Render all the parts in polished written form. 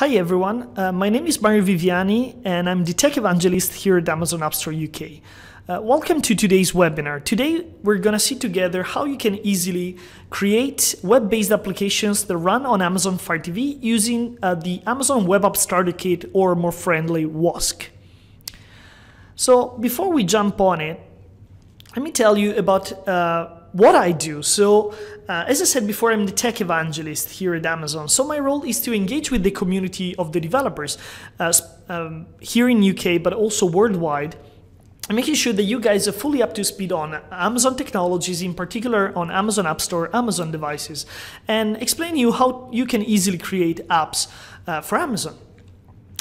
Hi everyone, my name is Mario Viviani and I'm the tech evangelist here at Amazon Appstore UK. Welcome to today's webinar. Today we're going to see together how you can easily create web-based applications that run on Amazon Fire TV using the Amazon Web App Starter Kit, or more friendly, WASK. So before we jump on it, let me tell you about what I do. So as I said before, I'm the tech evangelist here at Amazon. So my role is to engage with the community of the developers here in UK, but also worldwide, and making sure that you guys are fully up to speed on Amazon technologies, in particular on Amazon Appstore, Amazon devices, and explain you how you can easily create apps for Amazon.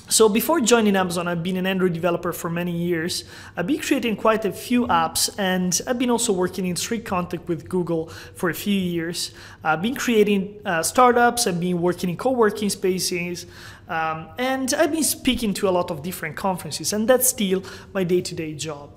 So before joining Amazon, I've been an Android developer for many years. I've been creating quite a few apps, and I've been also working in strict contact with Google for a few years. I've been creating startups, I've been working in co-working spaces, and I've been speaking to a lot of different conferences, and that's still my day-to-day job.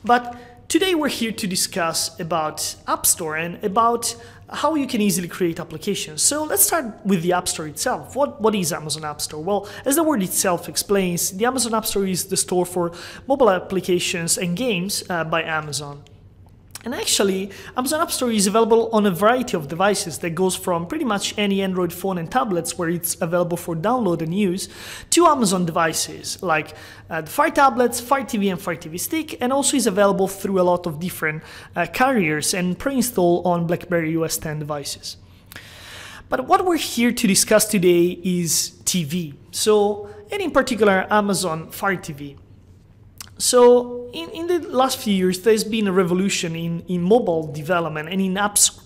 But today we're here to discuss about Appstore and about how you can easily create applications. So let's start with the App Store itself. What is Amazon App Store? Well, as the word itself explains, the Amazon App Store is the store for mobile applications and games by Amazon. And actually, Amazon App Store is available on a variety of devices that goes from pretty much any Android phone and tablets where it's available for download and use, to Amazon devices like the Fire tablets, Fire TV and Fire TV Stick, and also is available through a lot of different carriers and pre-installed on BlackBerry OS X devices. But what we're here to discuss today is TV. So, and in particular, Amazon Fire TV. So in the last few years, there's been a revolution in mobile development and in apps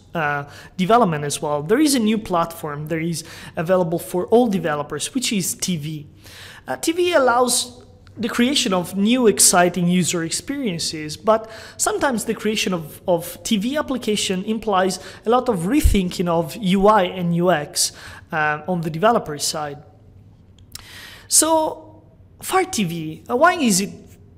development as well. There is a new platform that is available for all developers, which is TV. TV allows the creation of new exciting user experiences, but sometimes the creation of TV application implies a lot of rethinking of UI and UX on the developer side. So Fire TV, why is it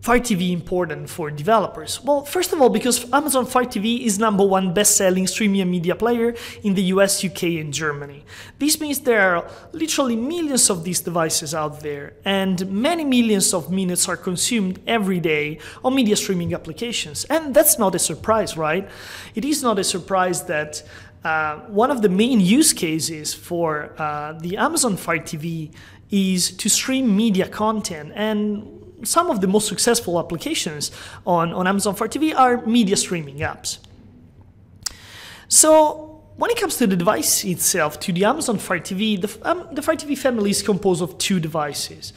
Fire TV important for developers? Well, first of all, because Amazon Fire TV is #1 best-selling streaming media player in the US, UK, and Germany. This means there are literally millions of these devices out there, and many millions of minutes are consumed every day on media streaming applications. And that's not a surprise, right? It is not a surprise that one of the main use cases for the Amazon Fire TV is to stream media content, and some of the most successful applications on Amazon Fire TV are media streaming apps. So when it comes to the device itself, to the Amazon Fire TV, the Fire TV family is composed of two devices.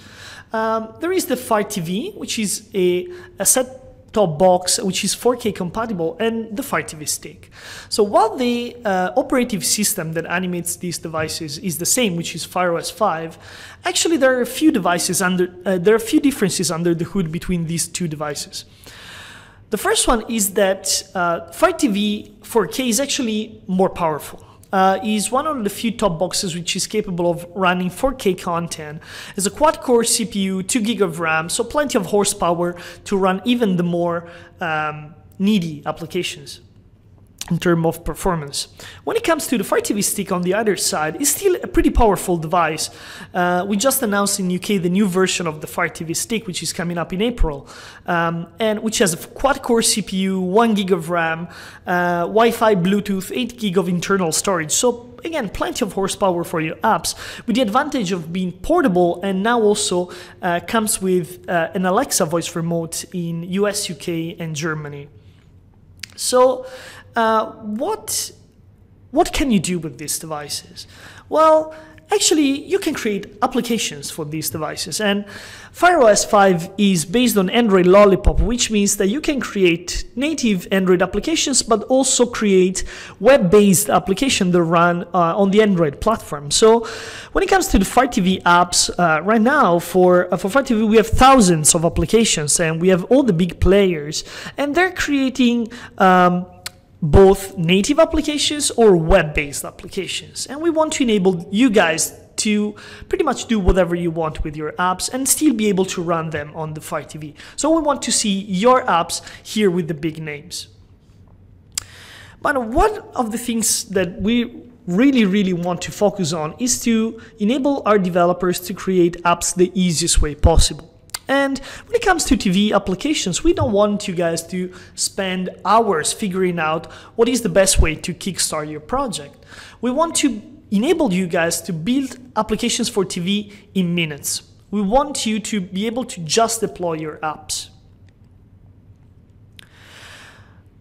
There is the Fire TV, which is a set-top box which is 4K compatible, and the Fire TV Stick. So while the operative system that animates these devices is the same, which is FireOS 5, actually there are a few differences under the hood between these two devices. The first one is that Fire TV 4K is actually more powerful. Is one of the few top boxes which is capable of running 4K content. It's a quad-core CPU, 2 GB of RAM, so plenty of horsepower to run even the more needy applications in terms of performance. When it comes to the Fire TV Stick on the other side, it's still a pretty powerful device. We just announced in UK the new version of the Fire TV Stick, which is coming up in April, and which has a quad-core CPU, 1 GB of RAM, Wi-Fi, Bluetooth, 8 GB of internal storage. So again, plenty of horsepower for your apps, with the advantage of being portable, and now also comes with an Alexa voice remote in US, UK, and Germany. So what can you do with these devices? Well, actually, you can create applications for these devices, and FireOS 5 is based on Android Lollipop, which means that you can create native Android applications, but also create web-based applications that run on the Android platform. So when it comes to the Fire TV apps, right now for Fire TV, we have thousands of applications, and we have all the big players, and they're creating both native applications or web-based applications. And we want to enable you guys to pretty much do whatever you want with your apps and still be able to run them on the Fire TV. So we want to see your apps here with the big names. But one of the things that we really want to focus on is to enable our developers to create apps the easiest way possible. And when it comes to TV applications, we don't want you guys to spend hours figuring out what is the best way to kickstart your project. We want to enable you guys to build applications for TV in minutes. We want you to be able to just deploy your apps.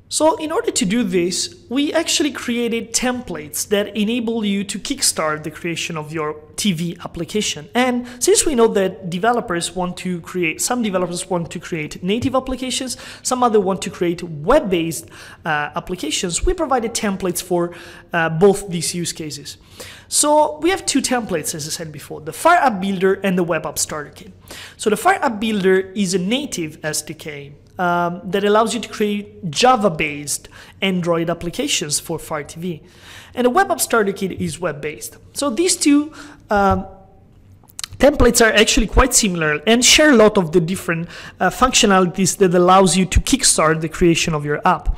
So in order to do this, we actually created templates that enable you to kickstart the creation of your TV application. And since we know that some developers want to create native applications, some others want to create web-based applications, we provided templates for both these use cases. So we have two templates, as I said before, the Fire App Builder and the Web App Starter Kit. So the Fire App Builder is a native SDK that allows you to create Java-based Android applications for Fire TV. And the Web App Starter Kit is web-based. So these two templates are actually quite similar and share a lot of the different functionalities that allows you to kickstart the creation of your app.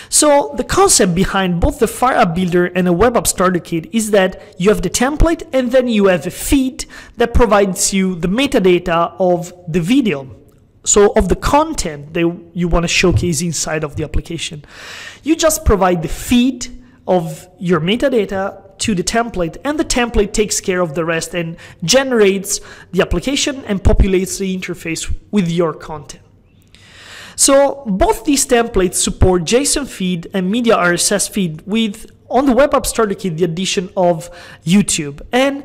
So the concept behind both the Fire App Builder and the Web App Starter Kit is that you have the template and then you have a feed that provides you the metadata of the video. So of the content that you want to showcase inside of the application. You just provide the feed of your metadata to the template, and the template takes care of the rest and generates the application and populates the interface with your content. So both these templates support JSON feed and media RSS feed with, on the Web App Starter Kit, the addition of YouTube. And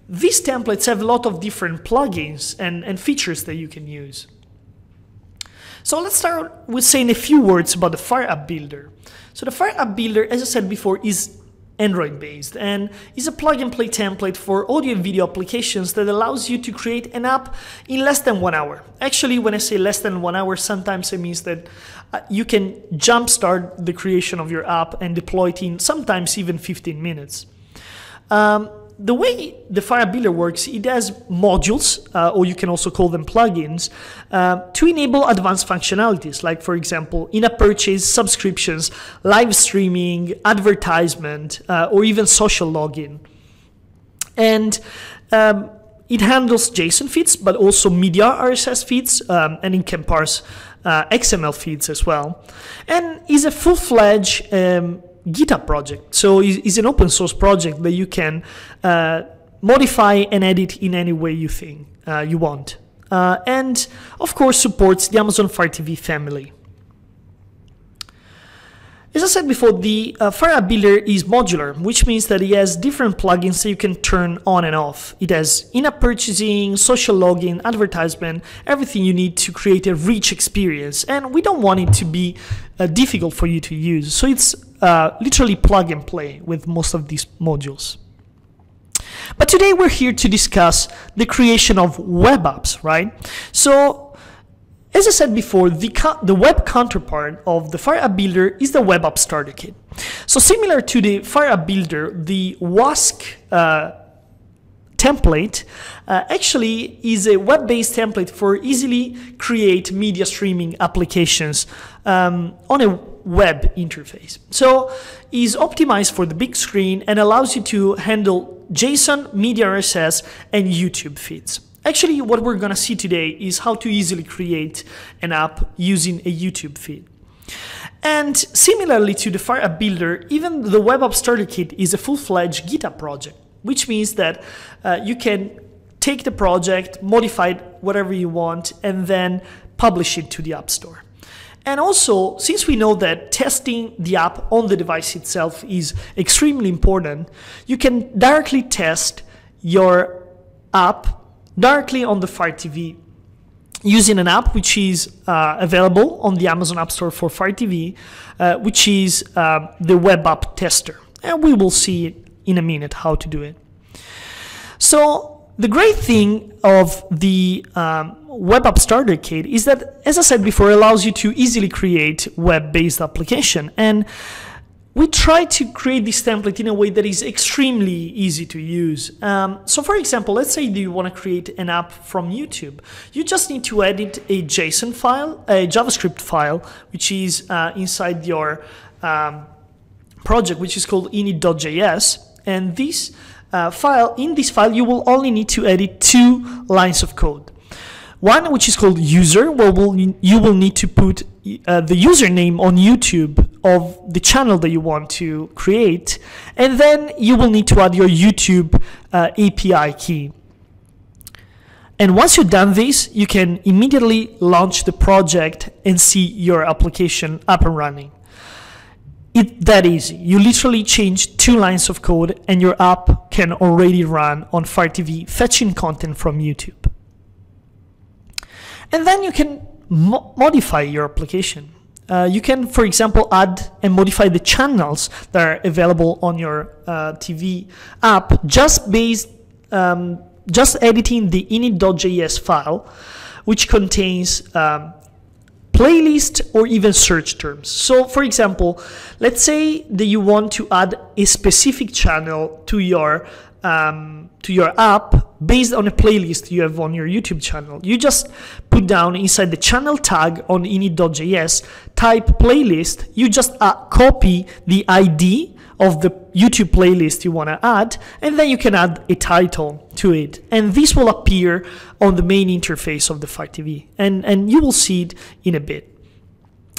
these templates have a lot of different plugins and features that you can use. So let's start with saying a few words about the Fire App Builder. So the Fire App Builder, as I said before, is Android-based and is a plug-and-play template for audio and video applications that allows you to create an app in less than 1 hour. Actually, when I say less than 1 hour, sometimes it means that you can jumpstart the creation of your app and deploy it in sometimes even 15 minutes. The way the Fire App Builder works, it has modules, or you can also call them plugins, to enable advanced functionalities, like, for example, in-app purchase, subscriptions, live streaming, advertisement, or even social login. And it handles JSON feeds, but also media RSS feeds, and it can parse XML feeds as well. And is a full-fledged GitHub project. So it's an open source project that you can modify and edit in any way you think you want. And of course supports the Amazon Fire TV family. As I said before, the Fire App Builder is modular, which means that it has different plugins that you can turn on and off. It has in-app purchasing, social login, advertisement, everything you need to create a rich experience. And we don't want it to be difficult for you to use. So it's literally plug and play with most of these modules. But today we're here to discuss the creation of web apps, right? So as I said before, the web counterpart of the Fire App Builder is the Web App Starter Kit. So similar to the Fire App Builder, the WASK template actually is a web-based template for easily create media streaming applications on a web interface. So is optimized for the big screen and allows you to handle JSON, media RSS, and YouTube feeds. Actually, what we're going to see today is how to easily create an app using a YouTube feed. And similarly to the Fire App Builder, even the Web App Starter Kit is a full-fledged GitHub project, which means that you can take the project, modify it whatever you want, and then publish it to the App Store. And also, since we know that testing the app on the device itself is extremely important, you can directly test your app directly on the Fire TV using an app which is available on the Amazon App Store for Fire TV, which is the Web App Tester. And we will see in a minute how to do it. So the great thing of the Web App Starter Kit is that, as I said before, it allows you to easily create web-based application. And we try to create this template in a way that is extremely easy to use. So for example, let's say you want to create an app from YouTube. You just need to edit a JSON file, a JavaScript file, which is inside your project, which is called init.js. and this in this file you will only need to edit 2 lines of code. One which is called user, where you will need to put the username on YouTube of the channel that you want to create, and then you will need to add your YouTube API key. And once you've done this, you can immediately launch the project and see your application up and running. It's that easy. You literally change 2 lines of code and your app can already run on Fire TV, fetching content from YouTube. And then you can modify your application. You can, for example, add and modify the channels that are available on your TV app just editing the init.js file, which contains playlist or even search terms. So, for example, let's say that you want to add a specific channel to your app based on a playlist you have on your YouTube channel. You just put down inside the channel tag on init.js, type playlist, you just copy the ID of the YouTube playlist you want to add, and then you can add a title to it. And this will appear on the main interface of the Fire TV, and you will see it in a bit.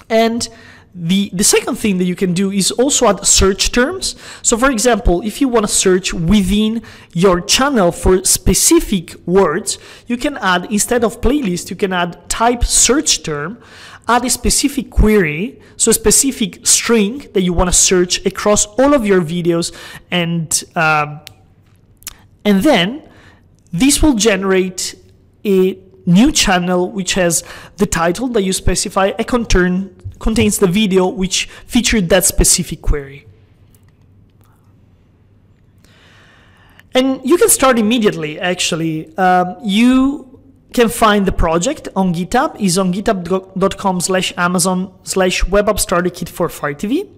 And the second thing that you can do is also add search terms. So for example, if you want to search within your channel for specific words, you can add, instead of playlist, you can add type search term, add a specific query, so a specific string that you want to search across all of your videos, and then this will generate a new channel which has the title that you specify and contains the video which featured that specific query. And you can start immediately, actually. You can find the project on GitHub. Is on github.com/amazon/webapp-starter-kit for Fire TV.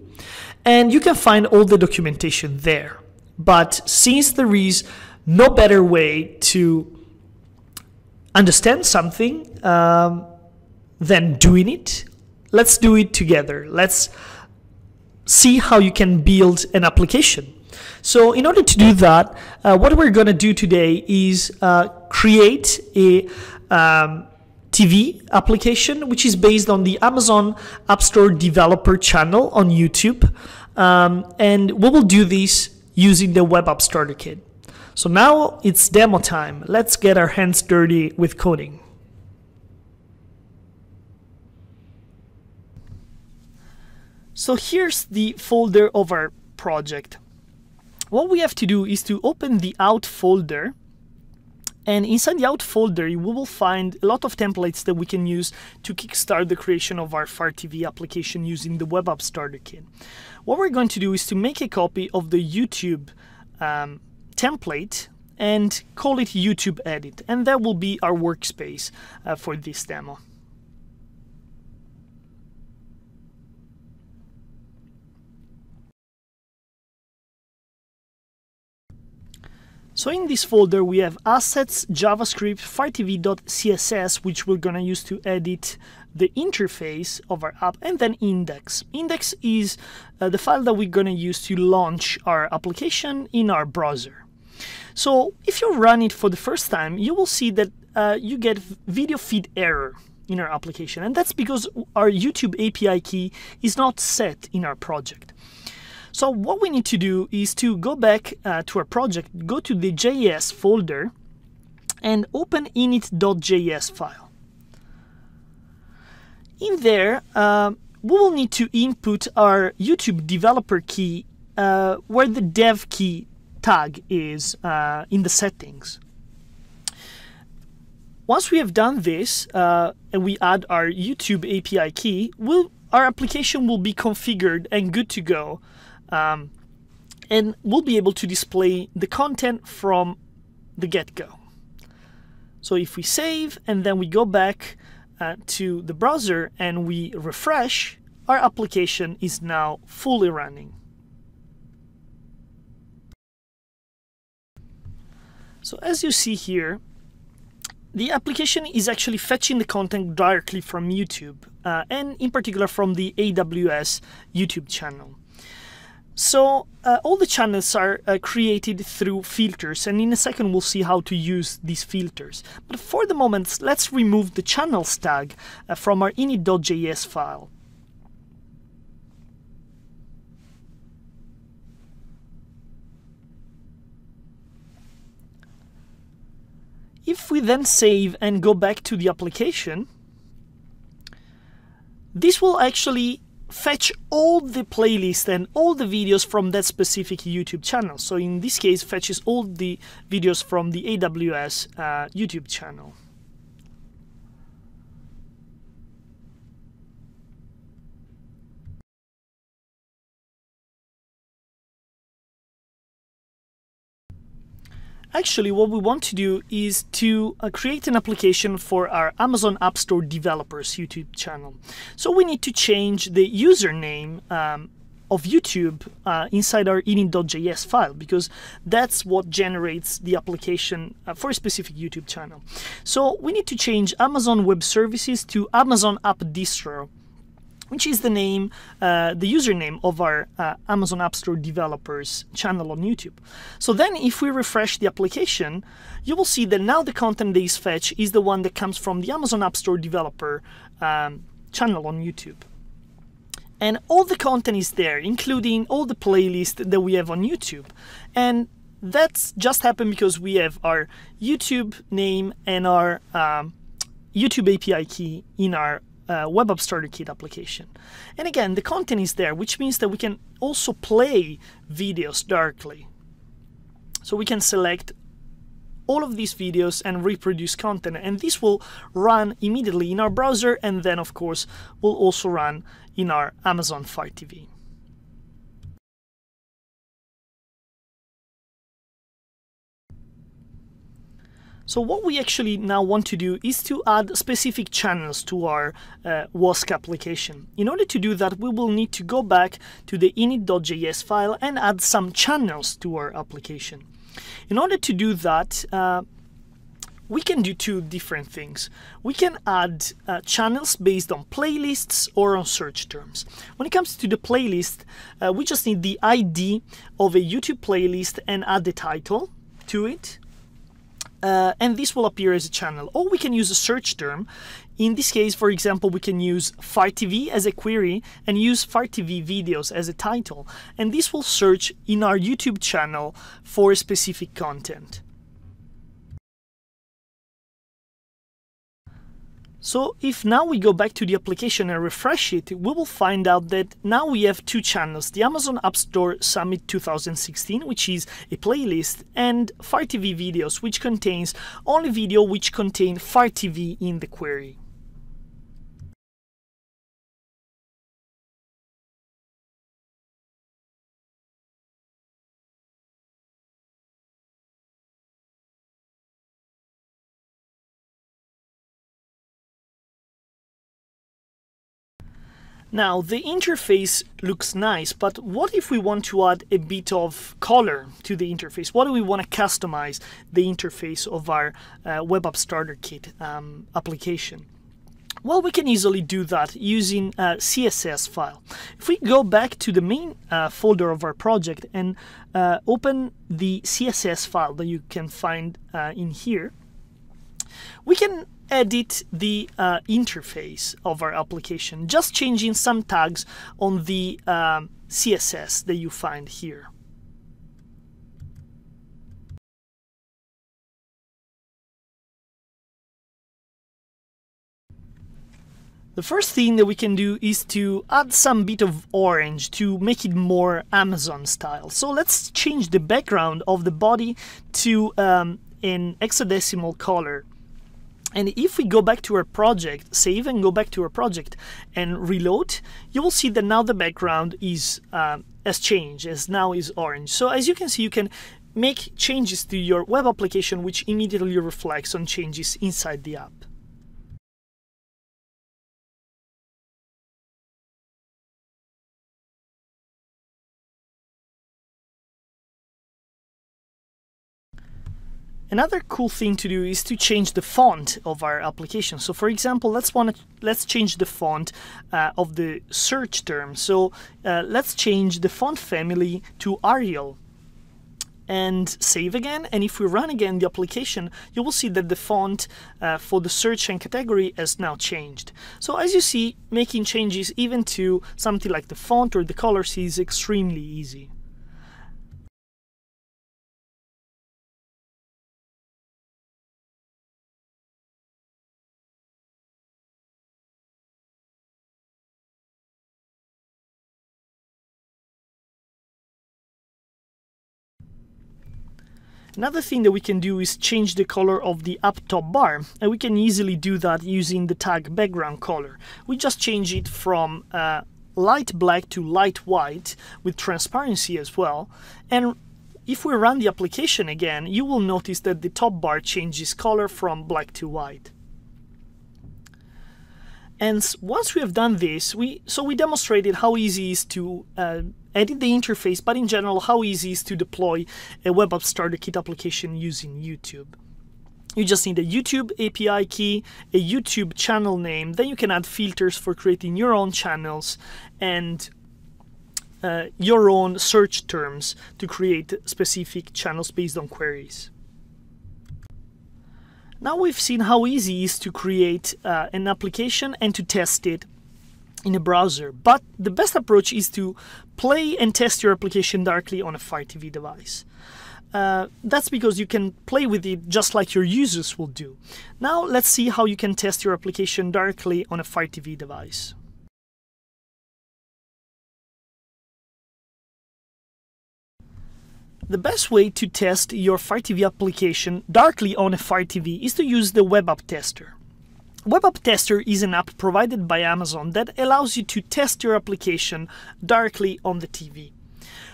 And you can find all the documentation there. But since there is no better way to understand something than doing it, let's do it together. Let's see how you can build an application. So in order to do that, what we're going to do today is create a TV application which is based on the Amazon Appstore developer channel on YouTube. And we will do this using the Web App Starter Kit. So now it's demo time. Let's get our hands dirty with coding. So here's the folder of our project. What we have to do is to open the out folder, and inside the out folder we will find a lot of templates that we can use to kickstart the creation of our Fire TV application using the Web App Starter Kit. What we're going to do is to make a copy of the YouTube template and call it YouTube Edit, and that will be our workspace for this demo. So in this folder we have assets, JavaScript, firetv.css, which we're gonna use to edit the interface of our app, and then index. Index is the file that we're gonna use to launch our application in our browser. So if you run it for the first time, you will see that you get video feed error in our application, and that's because our YouTube API key is not set in our project. So what we need to do is to go back to our project, go to the JS folder, and open init.js file. In there, we will need to input our YouTube developer key where the dev key tag is in the settings. Once we have done this and we add our YouTube API key, our application will be configured and good to go. And we'll be able to display the content from the get-go. So if we save and then we go back to the browser and we refresh, our application is now fully running. So as you see here, the application is actually fetching the content directly from YouTube, and in particular from the AWS YouTube channel. All the channels are created through filters, and in a second we'll see how to use these filters. But for the moment, let's remove the channels tag from our init.js file. If we then save and go back to the application, this will actually fetch all the playlists and all the videos from that specific YouTube channel. So in this case, fetches all the videos from the AWS YouTube channel. Actually, what we want to do is to create an application for our Amazon Appstore developers YouTube channel. So we need to change the username of YouTube inside our init.js file, because that's what generates the application for a specific YouTube channel. So we need to change Amazon Web Services to Amazon App Distro, which is the name, the username of our Amazon App Store developers channel on YouTube. So then if we refresh the application, you will see that now the content that is fetched is the one that comes from the Amazon App Store developer channel on YouTube. And all the content is there, including all the playlists that we have on YouTube. And that's just happened because we have our YouTube name and our YouTube API key in our Web App Starter Kit application. And again, the content is there, which means that we can also play videos directly. So we can select all of these videos and reproduce content, and this will run immediately in our browser, and then of course will also run in our Amazon Fire TV. So what we actually now want to do is to add specific channels to our WASK application. In order to do that, we will need to go back to the init.js file and add some channels to our application. In order to do that, we can do two different things. We can add channels based on playlists or on search terms. When it comes to the playlist, we just need the ID of a YouTube playlist and add the title to it. And this will appear as a channel. Or we can use a search term. In this case, for example, we can use Fire TV as a query and use Fire TV videos as a title. And this will search in our YouTube channel for specific content. So if now we go back to the application and refresh it, we will find out that now we have two channels, the Amazon App Store Summit 2016, which is a playlist, and Fire TV videos, which contains only video which contain Fire TV in the query. Now, the interface looks nice, but what if we want to add a bit of color to the interface? What do we want to customize the interface of our Web App Starter Kit application? Well, we can easily do that using a CSS file. If we go back to the main folder of our project and open the CSS file that you can find in here, we can edit the interface of our application, just changing some tags on the CSS that you find here. The first thing that we can do is to add some bit of orange to make it more Amazon style. So let's change the background of the body to an hexadecimal color. And if we go back to our project, save and go back to our project and reload, you will see that now the background is has changed, as now is orange. So as you can see, you can make changes to your web application which immediately reflects on changes inside the app. Another cool thing to do is to change the font of our application. So for example, let's change the font of the search term. So let's change the font family to Arial and save again. And if we run again the application, you will see that the font for the search and category has now changed. So as you see, making changes even to something like the font or the colors is extremely easy. Another thing that we can do is change the color of the app top bar, and we can easily do that using the tag background color. We just change it from light black to light white with transparency as well, and if we run the application again, you will notice that the top bar changes color from black to white. And once we have done this, we demonstrated how easy it is to edit the interface, but in general, how easy it is to deploy a web app starter kit application using YouTube. You just need a YouTube API key, a YouTube channel name, then you can add filters for creating your own channels and your own search terms to create specific channels based on queries. Now we've seen how easy it is to create an application and to test it in a browser, but the best approach is to play and test your application directly on a Fire TV device. That's because you can play with it just like your users will do. Now let's see how you can test your application directly on a Fire TV device. The best way to test your Fire TV application directly on a Fire TV is to use the Web App Tester. Web App Tester is an app provided by Amazon that allows you to test your application directly on the TV.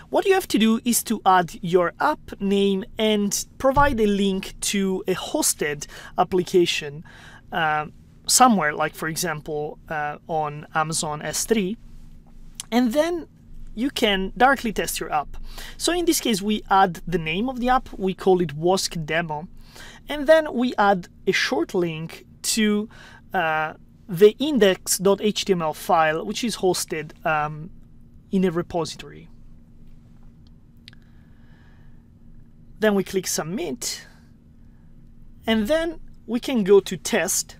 What you have to do is to add your app name and provide a link to a hosted application somewhere, like for example on Amazon S3, and then you can directly test your app. So in this case, we add the name of the app, we call it WASK demo, and then we add a short link to the index.html file, which is hosted in a repository. Then we click submit, and then we can go to test,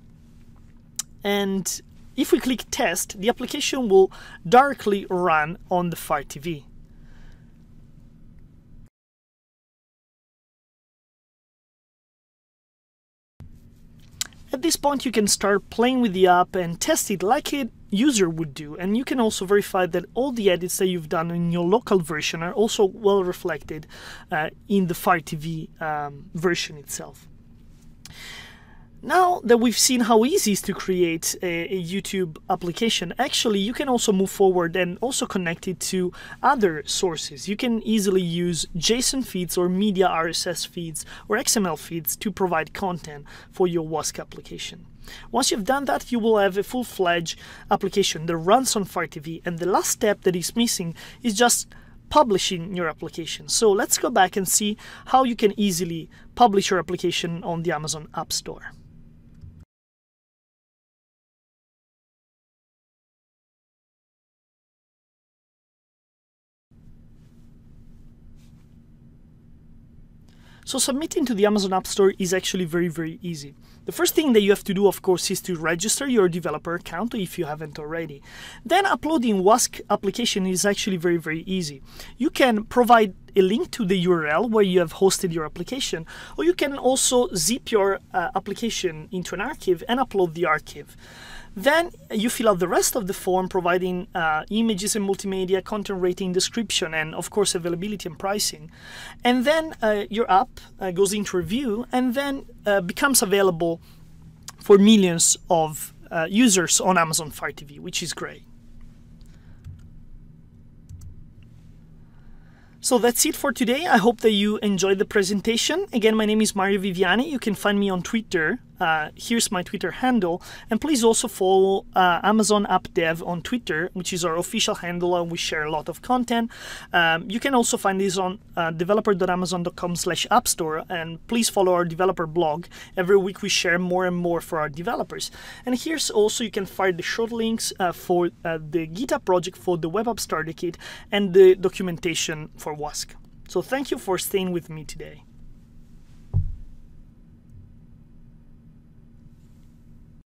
and if we click test, the application will directly run on the Fire TV. At this point, you can start playing with the app and test it like a user would do, and you can also verify that all the edits that you've done in your local version are also well reflected in the Fire TV version itself. Now that we've seen how easy it is to create a YouTube application, actually you can also move forward and also connect it to other sources. You can easily use JSON feeds or media RSS feeds or XML feeds to provide content for your WASK application. Once you've done that, you will have a full-fledged application that runs on Fire TV, and the last step that is missing is just publishing your application. So let's go back and see how you can easily publish your application on the Amazon Appstore. So submitting to the Amazon App Store is actually very easy. The first thing that you have to do, of course, is to register your developer account if you haven't already. Then uploading WASK application is actually very easy. You can provide a link to the URL where you have hosted your application, or you can also zip your application into an archive and upload the archive. Then you fill out the rest of the form, providing images and multimedia, content rating, description, and of course availability and pricing. And then your app goes into review and then becomes available for millions of users on Amazon Fire TV, which is great. So that's it for today. I hope that you enjoyed the presentation. Again, my name is Mario Viviani. You can find me on Twitter here's my Twitter handle. And please also follow Amazon App Dev on Twitter, which is our official handle, and we share a lot of content. You can also find this on developer.amazon.com/appstore, and please follow our developer blog. Every week we share more and more for our developers. And here's also, you can find the short links for the GitHub project for the Web App Starter Kit and the documentation for WASK. So thank you for staying with me today.